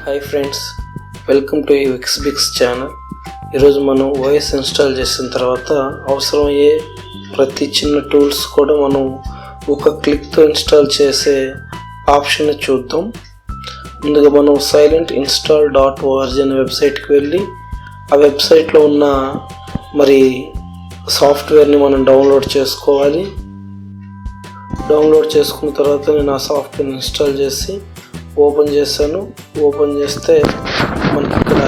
Hi friends, welcome to విక్స్బిక్స్ channel. ఈరోజు మనం ఓఎస్ ఇన్స్టాల్ చేసిన తర్వాత అవసరమయ్యే ప్రతి చిన్న టూల్స్ కూడా మనం ఒక క్లిక్తో ఇన్స్టాల్ చేసే ఆప్షన్ చూద్దాం. ముందుగా మనం silentiinstall.org అనే వెబ్సైట్కి వెళ్ళి ఆ వెబ్సైట్లో ఉన్న సాఫ్ట్వేర్ని మనం డౌన్లోడ్ చేసుకోవాలి. డౌన్లోడ్ చేసుకున్న తర్వాత నేను ఆ సాఫ్ట్వేర్ని ఇన్స్టాల్ చేసి ఓపెన్ చేశాను. ఓపెన్ చేస్తే మనకి ఇక్కడ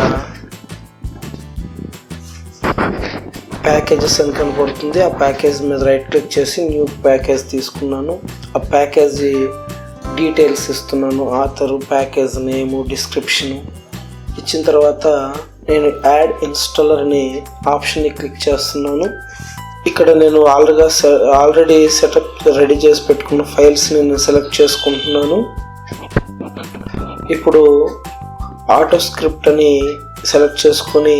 ప్యాకేజెస్ అని కనపడుతుంది. ఆ ప్యాకేజ్ మీద రైట్ క్లిక్ చేసి న్యూ ప్యాకేజ్ తీసుకున్నాను. ఆ ప్యాకేజ్ డీటెయిల్స్ ఇస్తున్నాను, ఆథరు, ప్యాకేజ్ నేము, డిస్క్రిప్షను ఇచ్చిన తర్వాత నేను యాడ్ ఇన్స్టాలర్ అనే ఆప్షన్ని క్లిక్ చేస్తున్నాను. ఇక్కడ నేను ఆల్రెడీ సెటప్ రెడీ చేసి పెట్టుకున్న ఫైల్స్ని నేను సెలెక్ట్ చేసుకుంటున్నాను. ఇప్పుడు ఆటో స్క్రిప్ట్ అని సెలెక్ట్ చేసుకొని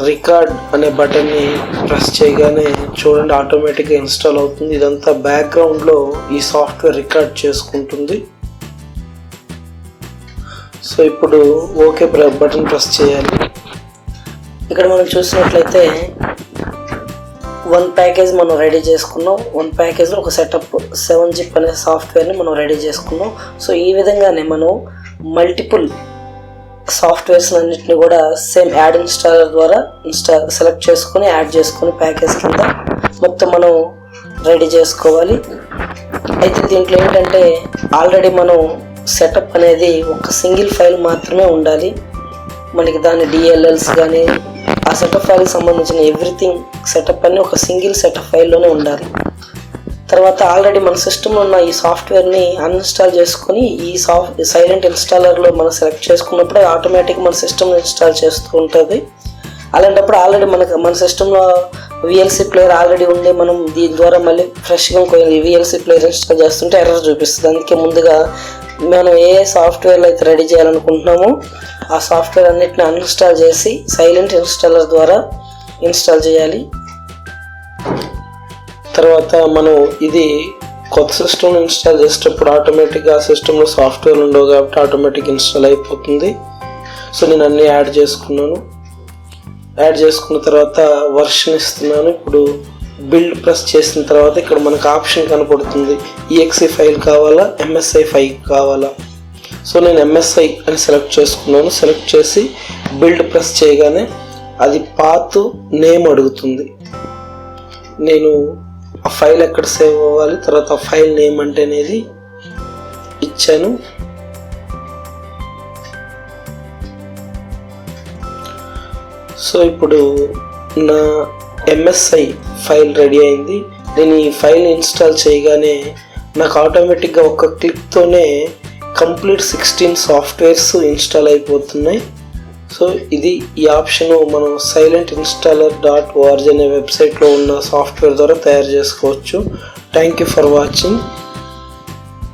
రికార్డ్ అనే బటన్ని ప్రెస్ చేయగానే చూడండి ఆటోమేటిక్గా ఇన్స్టాల్ అవుతుంది. ఇదంతా బ్యాక్గ్రౌండ్లో ఈ సాఫ్ట్వేర్ రికార్డ్ చేసుకుంటుంది. సో ఇప్పుడు ఓకే బటన్ ప్రెస్ చేయాలి. ఇక్కడ మనం చూసినట్లయితే వన్ ప్యాకేజ్ మనం రెడీ చేసుకున్నాం. వన్ ప్యాకేజ్లో ఒక సెటప్ 7zip అనే సాఫ్ట్వేర్ని మనం రెడీ చేసుకున్నాం. సో ఈ విధంగానే మనం మల్టిపుల్ సాఫ్ట్వేర్స్ అన్నింటినీ కూడా సేమ్ యాడ్ ఇన్స్టాలర్ ద్వారా సెలెక్ట్ చేసుకొని యాడ్ చేసుకొని ప్యాకేజ్ కింద మొత్తం మనం రెడీ చేసుకోవాలి. అయితే దీంట్లో ఏంటంటే ఆల్రెడీ మనం సెటప్ అనేది ఒక సింగిల్ ఫైల్ మాత్రమే ఉండాలి. మనకి దాని డిఎల్ఎల్స్ కానీ ఆ సెటప్ ఫైల్కి సంబంధించిన ఎవ్రీథింగ్ సెటప్ అన్ని ఒక సింగిల్ సెటప్ ఫైల్లోనే ఉండాలి. తర్వాత ఆల్రెడీ మన సిస్టంలో ఉన్న ఈ సాఫ్ట్వేర్ని అన్ఇన్స్టాల్ చేసుకొని ఈ సైలెంట్ ఇన్స్టాలర్లో మనం సెలెక్ట్ చేసుకున్నప్పుడు ఆటోమేటిక్గా మన సిస్టమ్ ఇన్స్టాల్ చేస్తూ ఉంటుంది. అలాంటప్పుడు ఆల్రెడీ మన సిస్టంలో విఎల్సీ ప్లేయర్ ఆల్రెడీ ఉండి మనం దీని ద్వారా మళ్ళీ ఫ్రెష్గా విఎల్సీ ప్లేయర్ ఇన్స్టాల్ చేస్తుంటే ఎర్రర్ చూపిస్తుంది. అందుకే ముందుగా మనం ఏ సాఫ్ట్వేర్లో అయితే రెడీ చేయాలనుకుంటున్నామో ఆ సాఫ్ట్వేర్ అన్నిటిని అన్ఇన్స్టాల్ చేసి సైలెంట్ ఇన్స్టాలర్ ద్వారా ఇన్స్టాల్ చేయాలి. తర్వాత మనం ఇది కొత్త సిస్టమ్ ఇన్స్టాల్ చేసేటప్పుడు ఆటోమేటిక్గా ఆ సిస్టంలో సాఫ్ట్వేర్ ఉండవు కాబట్టి ఆటోమేటిక్ ఇన్స్టాల్ అయిపోతుంది. సో నేను అన్నీ యాడ్ చేసుకున్నాను. యాడ్ చేసుకున్న తర్వాత వర్షన్ ఇస్తున్నాను. ఇప్పుడు బిల్డ్ ప్రెస్ చేసిన తర్వాత ఇక్కడ మనకు ఆప్షన్ కనపడుతుంది, ఈఎక్సీ ఫైల్ కావాలా, ఎంఎస్ఐ ఫైల్ కావాలా. సో నేను ఎంఎస్ఐ అని సెలెక్ట్ చేసుకున్నాను. సెలెక్ట్ చేసి బిల్డ్ ప్రెస్ చేయగానే అది పాత్ నేమ్ అడుగుతుంది. నేను ఆ ఫైల్ ఎక్కడ సేవ్ అవ్వాలి, తర్వాత ఆ ఫైల్ నేమ్ అంటే అనేది ఇచ్చాను. సో ఇప్పుడు నా ఎంఎస్ఐ ఫైల్ రెడీ అయింది. నేను ఈ ఫైల్ ఇన్స్టాల్ చేయగానే నాకు ఆటోమేటిక్గా ఒక క్లిక్తోనే కంప్లీట్ 16 సాఫ్ట్వేర్స్ ఇన్స్టాల్ అయిపోతున్నాయి. సో ఇది ఈ ఆప్షన్ మనం silentiinstaller.org అనే వెబ్సైట్లో ఉన్న సాఫ్ట్వేర్ ద్వారా తయారు చేసుకోవచ్చు. Thank you for watching.